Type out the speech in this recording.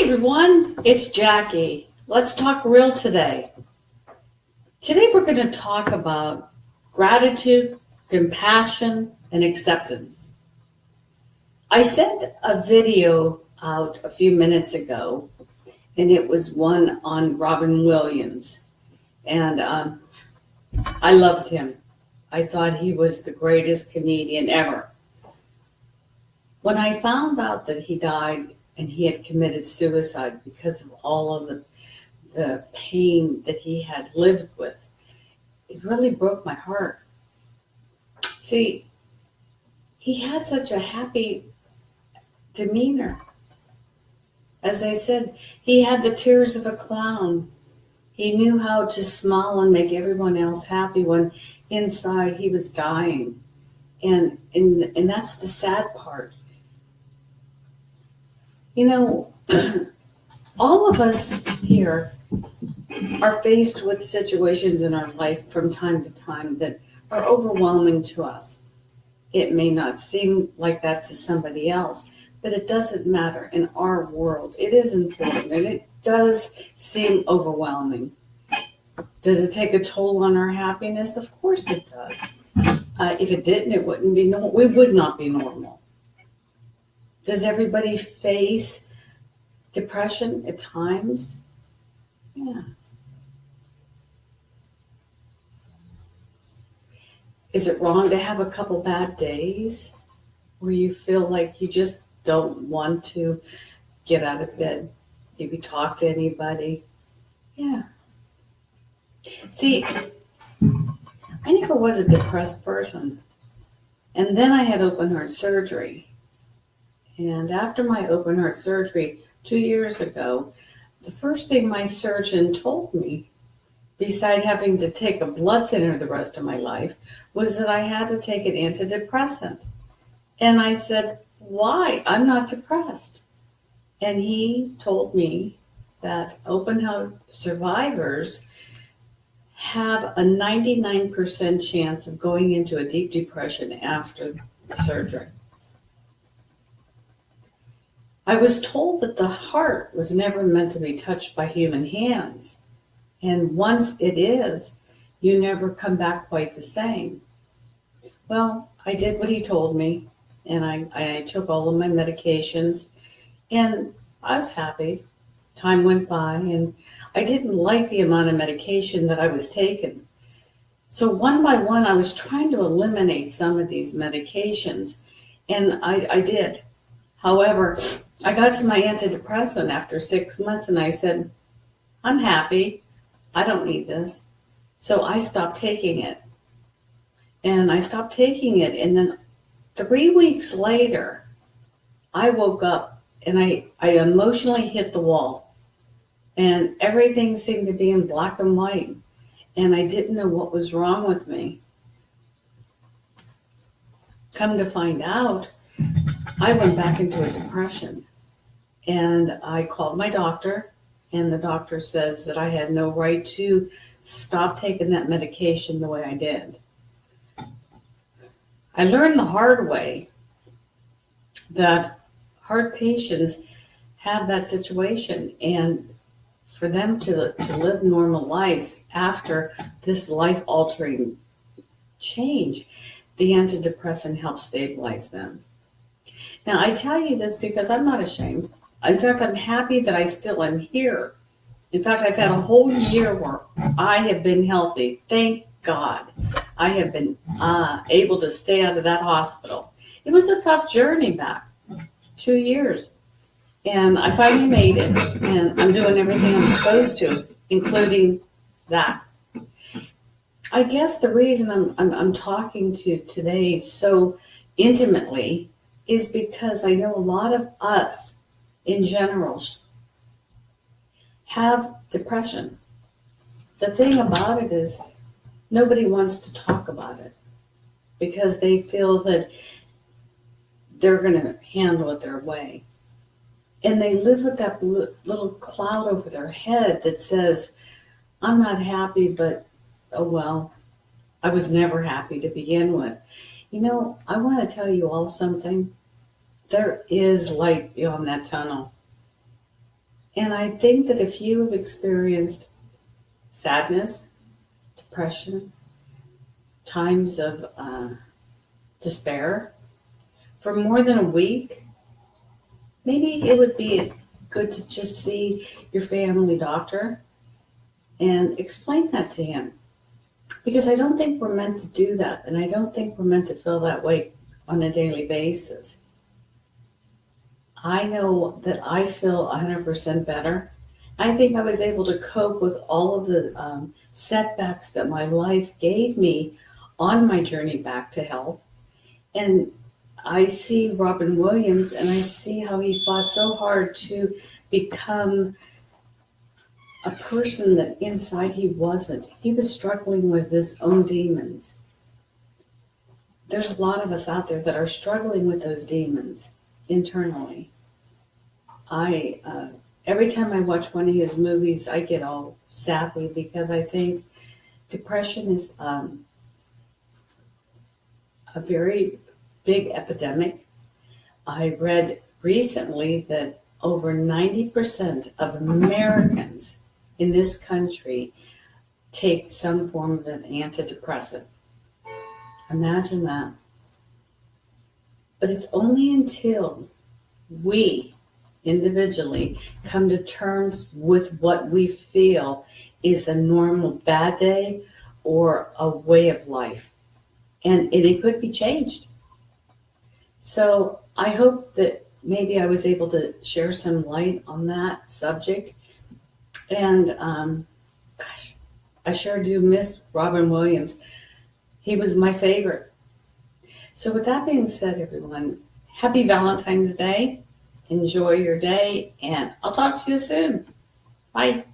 everyone, it's Jackie. Let's talk real today. Today we're going to talk about gratitude, compassion, and acceptance. I sent a video out a few minutes ago, and it was one on Robin Williams. And I loved him. I thought he was the greatest comedian ever. When I found out that he died and he had committed suicide because of all of the pain that he had lived with, it really broke my heart. See, he had such a happy demeanor. As I said, he had the tears of a clown. He knew how to smile and make everyone else happy when inside he was dying. And that's the sad part. You know, all of us here are faced with situations in our life from time to time that are overwhelming to us. It may not seem like that to somebody else, but it doesn't matter. In our world, it is important, and it does seem overwhelming. Does it take a toll on our happiness? Of course it does. If it didn't, it wouldn't be normal. We would not be normal. Does everybody face depression at times? Yeah. Is it wrong to have a couple bad days where you feel like you just don't want to get out of bed, maybe talk to anybody? Yeah. See, I never was a depressed person. And then I had open heart surgery. And after my open heart surgery 2 years ago, the first thing my surgeon told me, beside having to take a blood thinner the rest of my life, was that I had to take an antidepressant. And I said, why? I'm not depressed. And he told me that open heart survivors have a 99% chance of going into a deep depression after the surgery. I was told that the heart was never meant to be touched by human hands. And once it is, you never come back quite the same. Well, I did what he told me, and I took all of my medications, and I was happy. Time went by, and I didn't like the amount of medication that I was taking. So one by one, I was trying to eliminate some of these medications, and I did. However, I got to my antidepressant after 6 months, and I said, I'm happy. I don't need this. So I stopped taking it. And I stopped taking it, and then 3 weeks later, I woke up, and I emotionally hit the wall. And everything seemed to be in black and white. And I didn't know what was wrong with me. Come to find out, I went back into a depression. And I called my doctor, and the doctor says that I had no right to stop taking that medication the way I did. I learned the hard way that heart patients have that situation, and for them to live normal lives after this life-altering change, the antidepressant helps stabilize them. Now, I tell you this because I'm not ashamed. In fact, I'm happy that I still am here. In fact, I've had a whole year where I have been healthy. Thank God. I have been able to stay out of that hospital. It was a tough journey back, 2 years. And I finally made it, and I'm doing everything I'm supposed to, including that. I guess the reason I'm talking to you today so intimately is because I know a lot of us in general have depression. The thing about it is nobody wants to talk about it because they feel that they're going to handle it their way. And they live with that little cloud over their head that says, I'm not happy, but oh well, I was never happy to begin with. You know, I want to tell you all something. There is light beyond that tunnel. And I think that if you have experienced sadness, depression, times of despair for more than a week, maybe it would be good to just see your family doctor and explain that to him. Because I don't think we're meant to do that, and I don't think we're meant to feel that way on a daily basis. I know that I feel 100% better. I think I was able to cope with all of the setbacks that my life gave me on my journey back to health. And I see Robin Williams, and I see how he fought so hard to become a person that inside he wasn't. He was struggling with his own demons. There's a lot of us out there that are struggling with those demons internally. Every time I watch one of his movies, I get all sappy because I think depression is a very big epidemic. I read recently that over 90% of Americans in this country take some form of an antidepressant. Imagine that. But it's only until we individually come to terms with what we feel is a normal bad day or a way of life. And it could be changed. So I hope that maybe I was able to share some light on that subject. And gosh, I sure do miss Robin Williams. He was my favorite. So with that being said, everyone, happy Valentine's Day. Enjoy your day, and I'll talk to you soon. Bye.